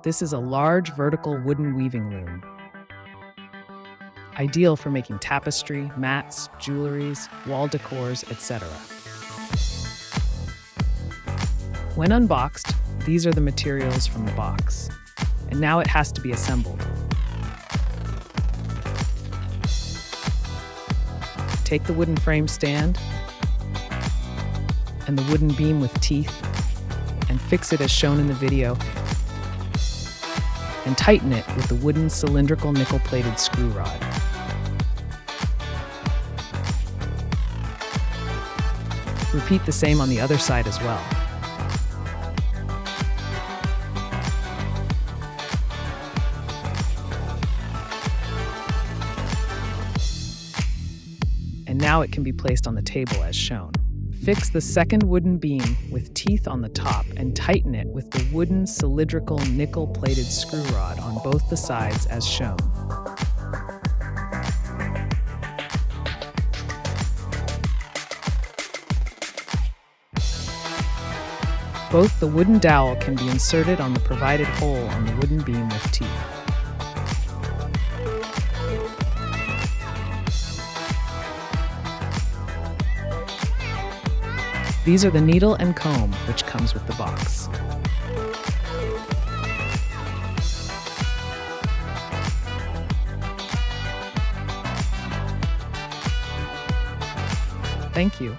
This is a large vertical wooden weaving loom, ideal for making tapestry, mats, jewelries, wall decors, etc. When unboxed, these are the materials from the box, and now it has to be assembled. Take the wooden frame stand and the wooden beam with teeth and fix it as shown in the video, and tighten it with the wooden cylindrical nickel-plated screw rod. Repeat the same on the other side as well. And now it can be placed on the table as shown. Fix the second wooden beam with teeth on the top and tighten it with the wooden cylindrical nickel-plated screw rod on both the sides as shown. Both the wooden dowel can be inserted on the provided hole on the wooden beam with teeth. These are the needle and comb which comes with the box. Thank you.